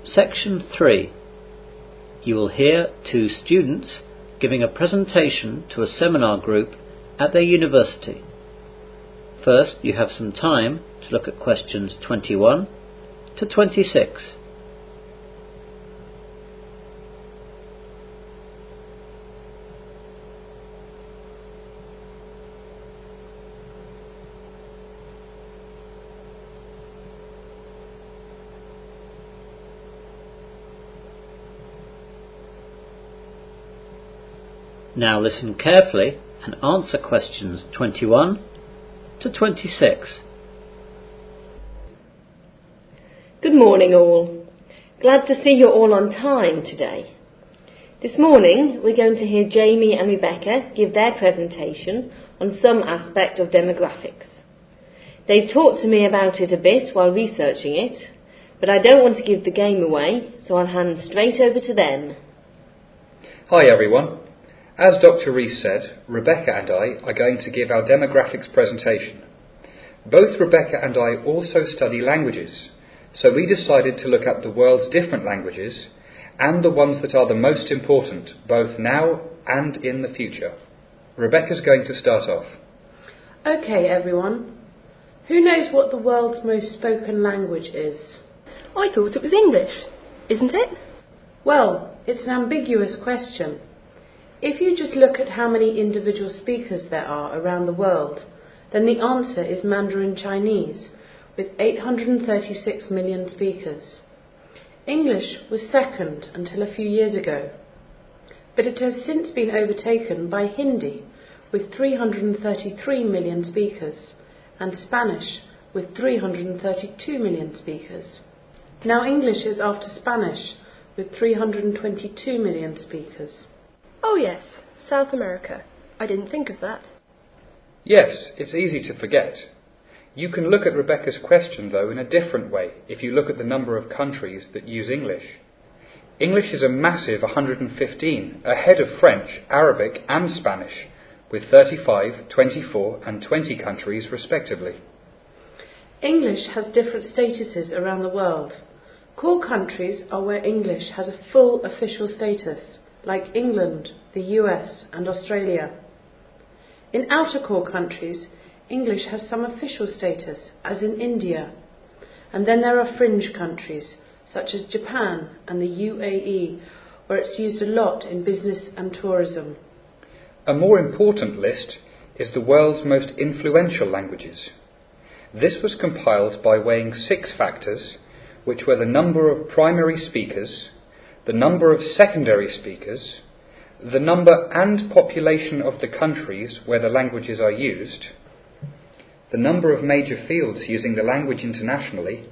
Section 3. You will hear two students giving a presentation to a seminar group at their university. First, you have some time to look at questions 21 to 26. Now listen carefully and answer questions 21 to 26. Good morning all. Glad to see you're all on time today. This morning we're going to hear Jamie and Rebecca give their presentation on some aspect of demographics. They've talked to me about it a bit while researching it, but I don't want to give the game away, so I'll hand straight over to them. Hi everyone. As Dr. Rees said, Rebecca and I are going to give our demographics presentation. Both Rebecca and I also study languages, so we decided to look at the world's different languages and the ones that are the most important, both now and in the future. Rebecca's going to start off. Okay everyone, who knows what the world's most spoken language is? I thought it was English, isn't it? Well, it's an ambiguous question. If you just look at how many individual speakers there are around the world, then the answer is Mandarin Chinese, with 836 million speakers. English was second until a few years ago, but it has since been overtaken by Hindi, with 333 million speakers, and Spanish, with 332 million speakers. Now English is after Spanish, with 322 million speakers. Oh yes, South America. I didn't think of that. Yes, it's easy to forget. You can look at Rebecca's question though in a different way if you look at the number of countries that use English. English is a massive 115, ahead of French, Arabic and Spanish, with 35, 24 and 20 countries respectively. English has different statuses around the world. Core countries are where English has a full official status, like England, the US and Australia. In outer core countries, English has some official status, as in India, and then there are fringe countries, such as Japan and the UAE, where it's used a lot in business and tourism. A more important list is the world's most influential languages. This was compiled by weighing 6 factors, which were the number of primary speakers, the number of secondary speakers, the number and population of the countries where the languages are used, the number of major fields using the language internationally,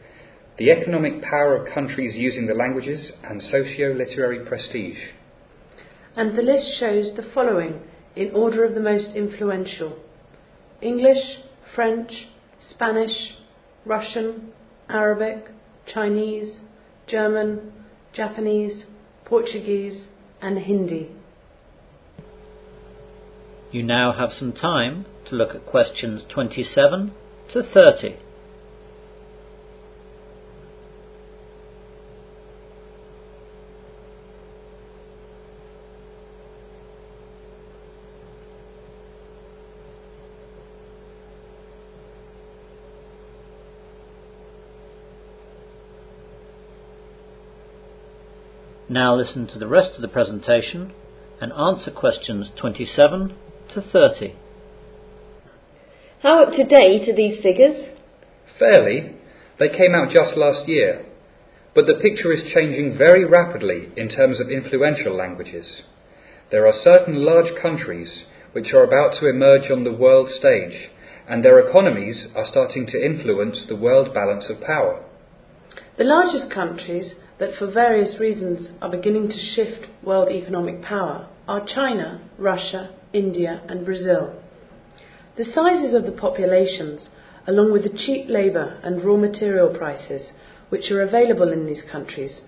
the economic power of countries using the languages, and socio-literary prestige. And the list shows the following in order of the most influential: English, French, Spanish, Russian, Arabic, Chinese, German, Japanese, Portuguese and Hindi. You now have some time to look at questions 27 to 30. Now listen to the rest of the presentation and answer questions 27 to 30. How up to date are these figures? Fairly. They came out just last year. But the picture is changing very rapidly in terms of influential languages. There are certain large countries which are about to emerge on the world stage, and their economies are starting to influence the world balance of power. The largest countries that for various reasons are beginning to shift world economic power are China, Russia, India and Brazil. The sizes of the populations, along with the cheap labour and raw material prices which are available in these countries,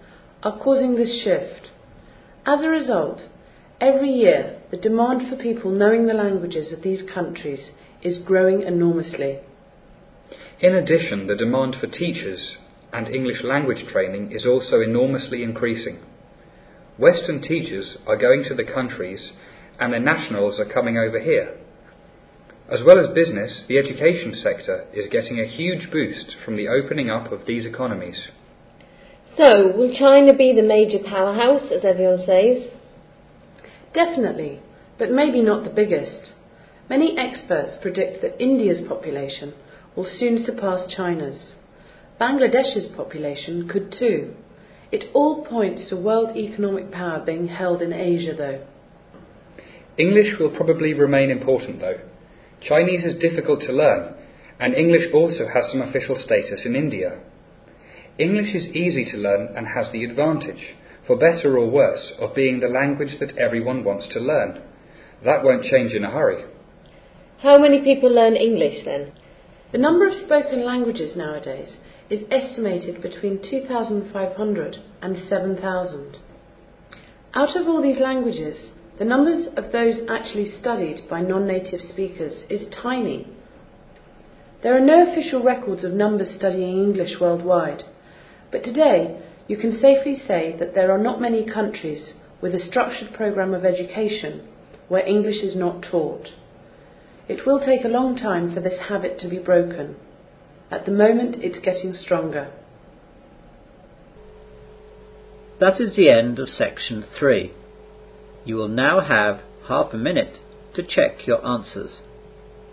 are causing this shift. As a result, every year the demand for people knowing the languages of these countries is growing enormously. In addition, the demand for teachers and English language training is also enormously increasing. Western teachers are going to the countries and their nationals are coming over here. As well as business, the education sector is getting a huge boost from the opening up of these economies. So, will China be the major powerhouse, as everyone says? Definitely, but maybe not the biggest. Many experts predict that India's population will soon surpass China's. Bangladesh's population could too. It all points to world economic power being held in Asia, though. English will probably remain important, though. Chinese is difficult to learn, and English also has some official status in India. English is easy to learn and has the advantage, for better or worse, of being the language that everyone wants to learn. That won't change in a hurry. How many people learn English then? The number of spoken languages nowadays is estimated between 2,500 and 7,000. Out of all these languages, the numbers of those actually studied by non-native speakers is tiny. There are no official records of numbers studying English worldwide, but today you can safely say that there are not many countries with a structured program of education where English is not taught. It will take a long time for this habit to be broken. At the moment, it's getting stronger. That is the end of section 3. You will now have half a minute to check your answers.